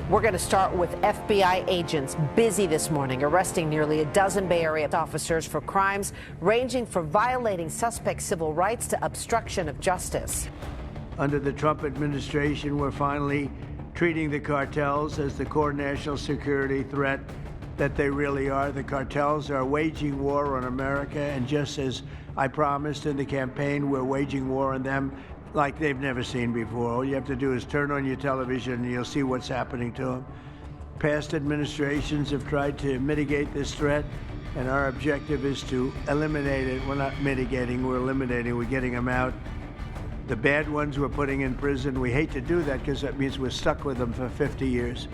We're going to start with FBI agents busy this morning, arresting nearly a dozen Bay Area officers for crimes ranging from violating suspect civil rights to obstruction of justice. Under the Trump administration, we're finally treating the cartels as the core national security threat that they really are. The cartels are waging war on America, and just as I promised in the campaign, we're waging war on them like they've never seen before. All you have to do is turn on your television and you'll see what's happening to them. Past administrations have tried to mitigate this threat, and our objective is to eliminate it. We're not mitigating, we're eliminating, we're getting them out. The bad ones we're putting in prison. We hate to do that because that means we're stuck with them for 50 years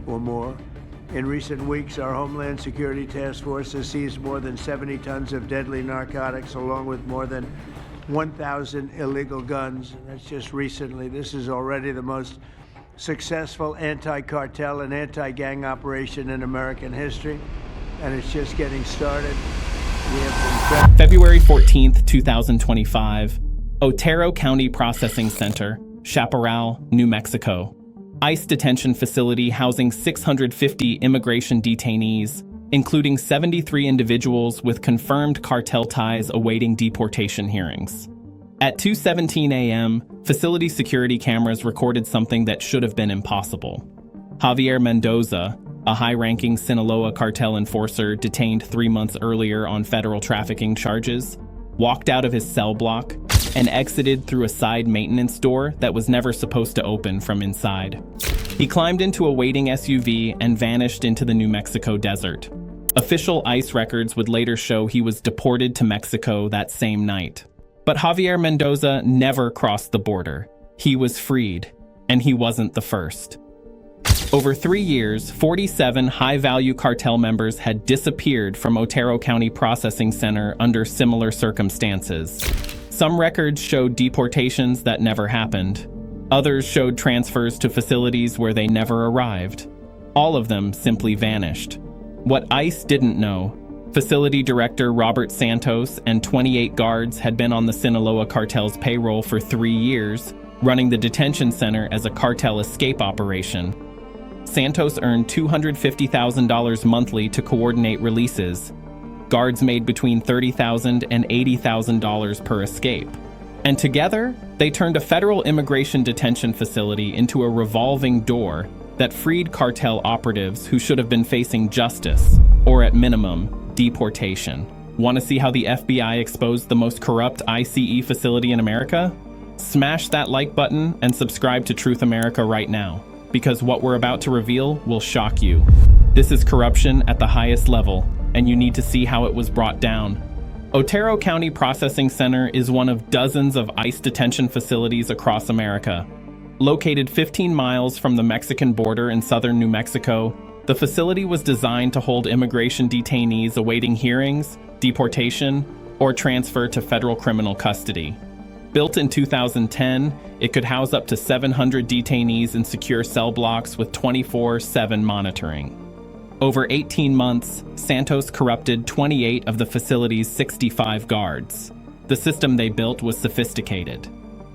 or more. In recent weeks, our Homeland Security Task Force has seized more than 70 tons of deadly narcotics, along with more than 1,000 illegal guns. And that's just recently. This is already the most successful anti-cartel and anti-gang operation in American history, and it's just getting started. February 14th, 2025, Otero County Processing Center, Chaparral, New Mexico. ICE detention facility housing 650 immigration detainees, including 73 individuals with confirmed cartel ties awaiting deportation hearings. At 2:17 a.m., facility security cameras recorded something that should have been impossible. Javier Mendoza, a high-ranking Sinaloa Cartel enforcer detained 3 months earlier on federal trafficking charges, walked out of his cell block and exited through a side maintenance door that was never supposed to open from inside. He climbed into a waiting SUV and vanished into the New Mexico desert. Official ICE records would later show he was deported to Mexico that same night. But Javier Mendoza never crossed the border. He was freed, and he wasn't the first. Over 3 years, 47 high-value cartel members had disappeared from Otero County Processing Center under similar circumstances. Some records showed deportations that never happened. Others showed transfers to facilities where they never arrived. All of them simply vanished. What ICE didn't know, facility director Robert Santos and 28 guards had been on the Sinaloa Cartel's payroll for 3 years, running the detention center as a cartel escape operation. Santos earned $250,000 monthly to coordinate releases. Guards made between $30,000 and $80,000 per escape. And together, they turned a federal immigration detention facility into a revolving door that freed cartel operatives who should have been facing justice, or at minimum, deportation. Want to see how the FBI exposed the most corrupt ICE facility in America? Smash that like button and subscribe to Truth America right now, because what we're about to reveal will shock you. This is corruption at the highest level, and you need to see how it was brought down. Otero County Processing Center is one of dozens of ICE detention facilities across America. Located 15 miles from the Mexican border in southern New Mexico, the facility was designed to hold immigration detainees awaiting hearings, deportation, or transfer to federal criminal custody. Built in 2010, it could house up to 700 detainees in secure cell blocks with 24/7 monitoring. Over 18 months, Santos corrupted 28 of the facility's 65 guards. The system they built was sophisticated.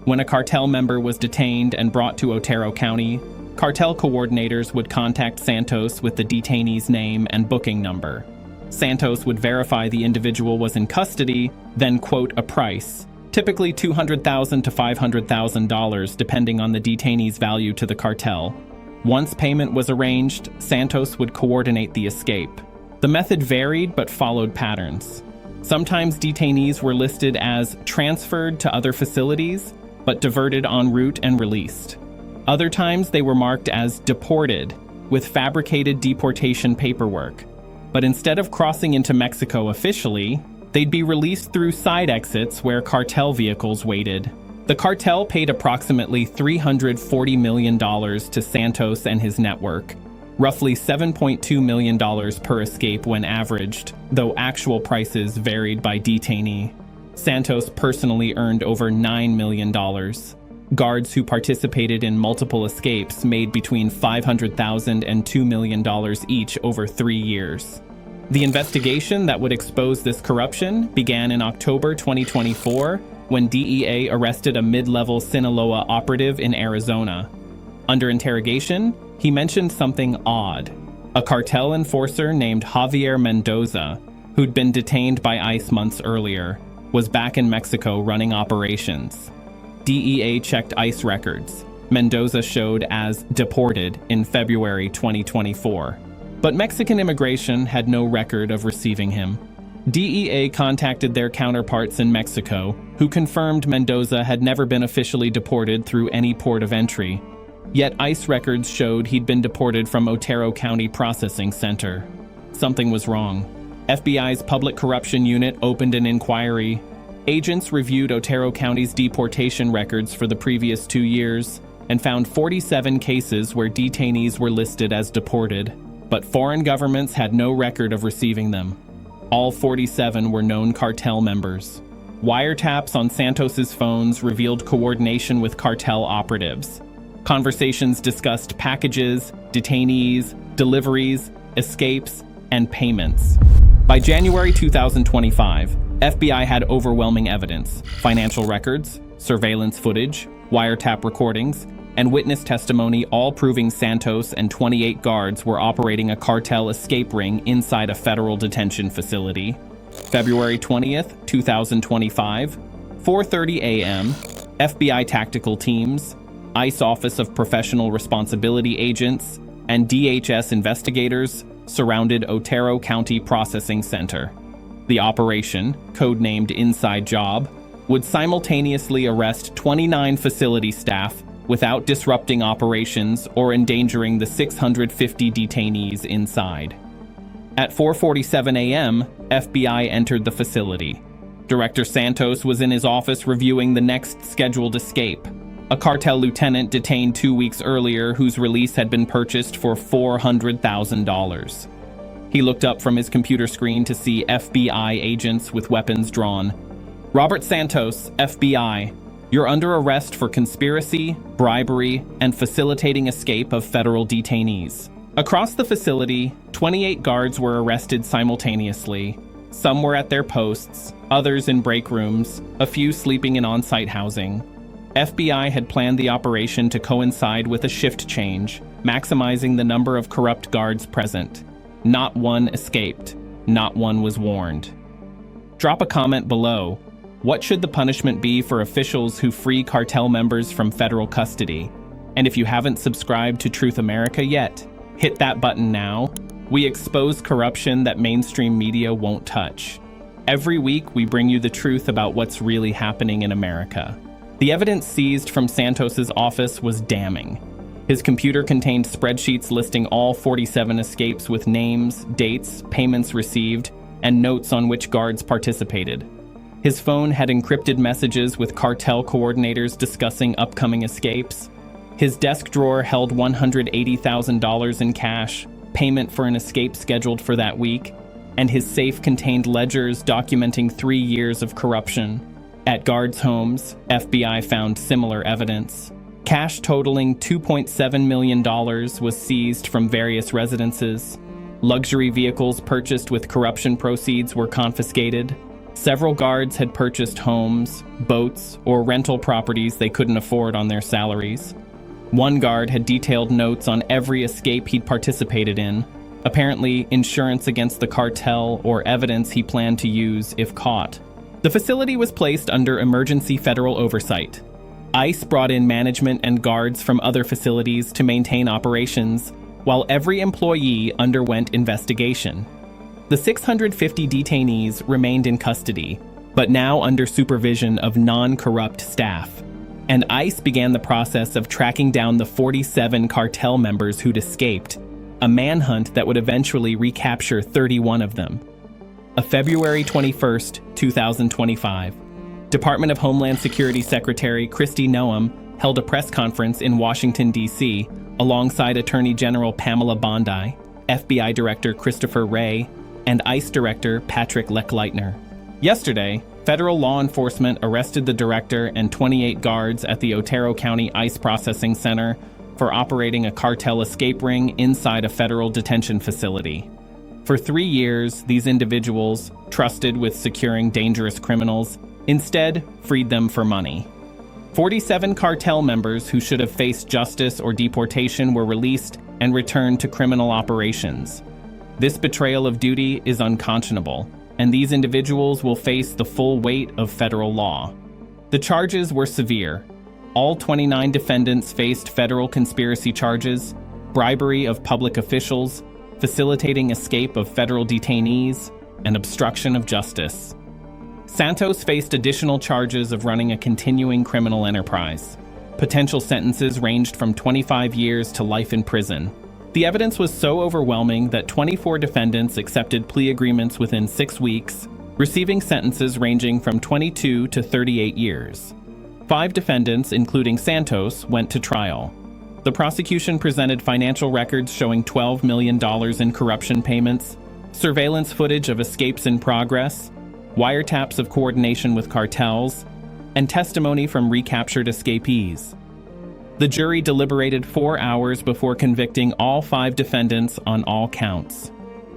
When a cartel member was detained and brought to Otero County, cartel coordinators would contact Santos with the detainee's name and booking number. Santos would verify the individual was in custody, then quote a price, typically $200,000 to $500,000 depending on the detainee's value to the cartel. Once payment was arranged, Santos would coordinate the escape. The method varied but followed patterns. Sometimes detainees were listed as transferred to other facilities, but diverted en route and released. Other times they were marked as deported, with fabricated deportation paperwork. But instead of crossing into Mexico officially, they'd be released through side exits where cartel vehicles waited. The cartel paid approximately $340 million to Santos and his network, roughly $7.2 million per escape when averaged, though actual prices varied by detainee. Santos personally earned over $9 million. Guards who participated in multiple escapes made between $500,000 and $2 million each over 3 years. The investigation that would expose this corruption began in October 2024 when DEA arrested a mid-level Sinaloa operative in Arizona. Under interrogation, he mentioned something odd. A cartel enforcer named Javier Mendoza, who'd been detained by ICE months earlier, was back in Mexico running operations. DEA checked ICE records. Mendoza showed as deported in February 2024. But Mexican immigration had no record of receiving him. DEA contacted their counterparts in Mexico, who confirmed Mendoza had never been officially deported through any port of entry. Yet ICE records showed he'd been deported from Otero County Processing Center. Something was wrong. FBI's Public Corruption Unit opened an inquiry. Agents reviewed Otero County's deportation records for the previous 2 years and found 47 cases where detainees were listed as deported, but foreign governments had no record of receiving them. All 47 were known cartel members. Wiretaps on Santos's phones revealed coordination with cartel operatives. Conversations discussed packages, detainees, deliveries, escapes, and payments. By January 2025, FBI had overwhelming evidence: financial records, surveillance footage, wiretap recordings, and witness testimony, all proving Santos and 28 guards were operating a cartel escape ring inside a federal detention facility. February 20th, 2025, 4:30 a.m., FBI tactical teams, ICE Office of Professional Responsibility agents, and DHS investigators surrounded Otero County Processing Center. The operation, codenamed Inside Job, would simultaneously arrest 29 facility staff without disrupting operations or endangering the 650 detainees inside. At 4:47 a.m., FBI entered the facility. Director Santos was in his office reviewing the next scheduled escape: a cartel lieutenant detained 2 weeks earlier whose release had been purchased for $400,000. He looked up from his computer screen to see FBI agents with weapons drawn. "Robert Santos, FBI. You're under arrest for conspiracy, bribery, and facilitating escape of federal detainees." Across the facility, 28 guards were arrested simultaneously. Some were at their posts, others in break rooms, a few sleeping in on-site housing. FBI had planned the operation to coincide with a shift change, maximizing the number of corrupt guards present. Not one escaped. Not one was warned. Drop a comment below. What should the punishment be for officials who free cartel members from federal custody? And if you haven't subscribed to Truth America yet, hit that button now. We expose corruption that mainstream media won't touch. Every week, we bring you the truth about what's really happening in America. The evidence seized from Santos's office was damning. His computer contained spreadsheets listing all 47 escapes with names, dates, payments received, and notes on which guards participated. His phone had encrypted messages with cartel coordinators discussing upcoming escapes. His desk drawer held $180,000 in cash, payment for an escape scheduled for that week, and his safe contained ledgers documenting 3 years of corruption. At guards' homes, FBI found similar evidence. Cash totaling $2.7 million was seized from various residences. Luxury vehicles purchased with corruption proceeds were confiscated. Several guards had purchased homes, boats, or rental properties they couldn't afford on their salaries. One guard had detailed notes on every escape he'd participated in, apparently insurance against the cartel or evidence he planned to use if caught. The facility was placed under emergency federal oversight. ICE brought in management and guards from other facilities to maintain operations, while every employee underwent investigation. The 650 detainees remained in custody, but now under supervision of non-corrupt staff. And ICE began the process of tracking down the 47 cartel members who'd escaped, a manhunt that would eventually recapture 31 of them. A February 21st, 2025, Department of Homeland Security Secretary Kristi Noem held a press conference in Washington, D.C., alongside Attorney General Pamela Bondi, FBI Director Christopher Wray, and ICE Director Patrick Lechleitner. Yesterday, federal law enforcement arrested the director and 28 guards at the Otero County ICE Processing Center for operating a cartel escape ring inside a federal detention facility. For 3 years, these individuals, trusted with securing dangerous criminals, instead freed them for money. 47 cartel members who should have faced justice or deportation were released and returned to criminal operations. This betrayal of duty is unconscionable, and these individuals will face the full weight of federal law. The charges were severe. All 29 defendants faced federal conspiracy charges, bribery of public officials, facilitating escape of federal detainees, and obstruction of justice. Santos faced additional charges of running a continuing criminal enterprise. Potential sentences ranged from 25 years to life in prison. The evidence was so overwhelming that 24 defendants accepted plea agreements within 6 weeks, receiving sentences ranging from 22 to 38 years. 5 defendants, including Santos, went to trial. The prosecution presented financial records showing $12 million in corruption payments, surveillance footage of escapes in progress, wiretaps of coordination with cartels, and testimony from recaptured escapees. The jury deliberated 4 hours before convicting all 5 defendants on all counts.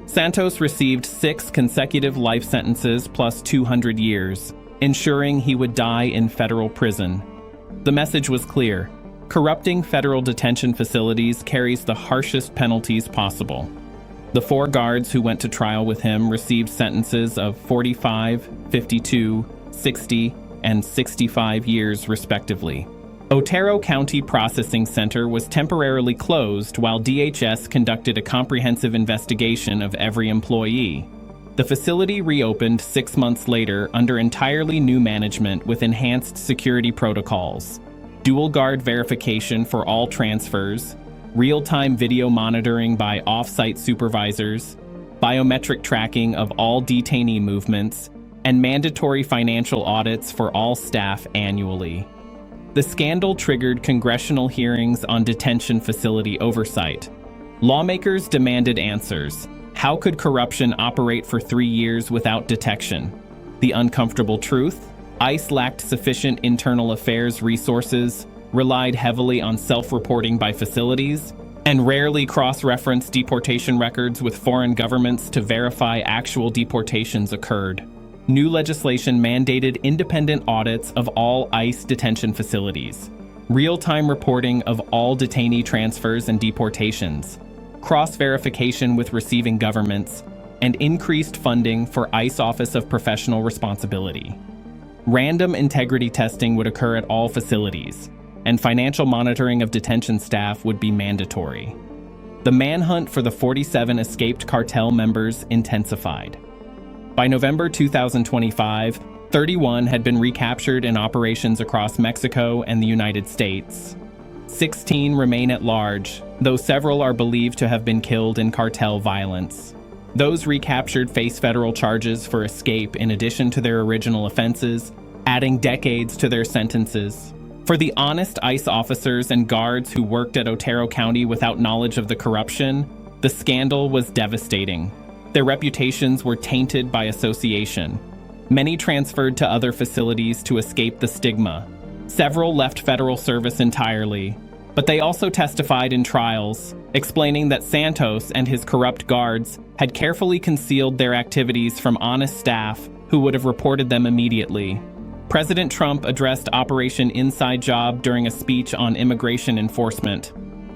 Santos received 6 consecutive life sentences plus 200 years, ensuring he would die in federal prison. The message was clear: corrupting federal detention facilities carries the harshest penalties possible. The 4 guards who went to trial with him received sentences of 45, 52, 60, and 65 years respectively. Otero County Processing Center was temporarily closed while DHS conducted a comprehensive investigation of every employee. The facility reopened 6 months later under entirely new management with enhanced security protocols, dual guard verification for all transfers, real-time video monitoring by off-site supervisors, biometric tracking of all detainee movements, and mandatory financial audits for all staff annually. The scandal triggered congressional hearings on detention facility oversight. Lawmakers demanded answers. How could corruption operate for 3 years without detection? The uncomfortable truth? ICE lacked sufficient internal affairs resources, relied heavily on self-reporting by facilities, and rarely cross-referenced deportation records with foreign governments to verify actual deportations occurred. New legislation mandated independent audits of all ICE detention facilities, real-time reporting of all detainee transfers and deportations, cross-verification with receiving governments, and increased funding for ICE Office of Professional Responsibility. Random integrity testing would occur at all facilities, and financial monitoring of detention staff would be mandatory. The manhunt for the 47 escaped cartel members intensified. By November 2025, 31 had been recaptured in operations across Mexico and the United States. 16 remain at large, though several are believed to have been killed in cartel violence. Those recaptured face federal charges for escape in addition to their original offenses, adding decades to their sentences. For the honest ICE officers and guards who worked at Otero County without knowledge of the corruption, the scandal was devastating. Their reputations were tainted by association. Many transferred to other facilities to escape the stigma. Several left federal service entirely, but they also testified in trials, explaining that Santos and his corrupt guards had carefully concealed their activities from honest staff who would have reported them immediately. President Trump addressed Operation Inside Job during a speech on immigration enforcement.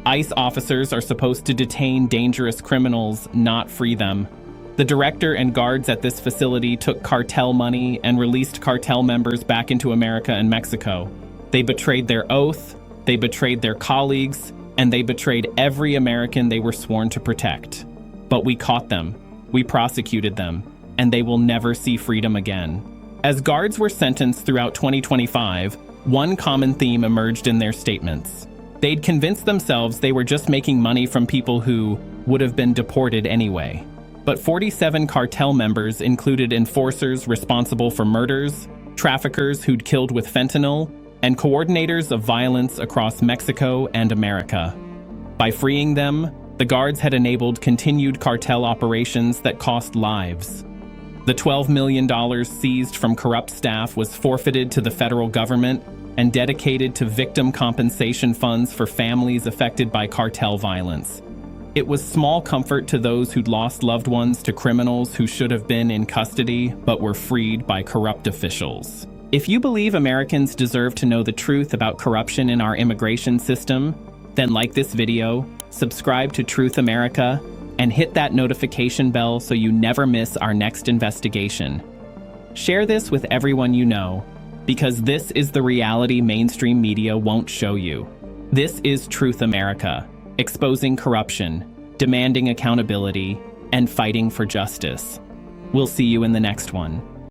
ICE officers are supposed to detain dangerous criminals, not free them. The director and guards at this facility took cartel money and released cartel members back into America and Mexico. They betrayed their oath, they betrayed their colleagues, and they betrayed every American they were sworn to protect. But we caught them, we prosecuted them, and they will never see freedom again. As guards were sentenced throughout 2025, one common theme emerged in their statements. They'd convinced themselves they were just making money from people who would have been deported anyway. But 47 cartel members included enforcers responsible for murders, traffickers who'd killed with fentanyl, and coordinators of violence across Mexico and America. By freeing them, the guards had enabled continued cartel operations that cost lives. The $12 million seized from corrupt staff was forfeited to the federal government and dedicated to victim compensation funds for families affected by cartel violence. It was small comfort to those who'd lost loved ones to criminals who should have been in custody but were freed by corrupt officials. If you believe Americans deserve to know the truth about corruption in our immigration system, Then like this video, subscribe to Truth America, and hit that notification bell so you never miss our next investigation. Share this with everyone you know, because this is the reality mainstream media won't show you. This is Truth America, exposing corruption, demanding accountability, and fighting for justice. We'll see you in the next one.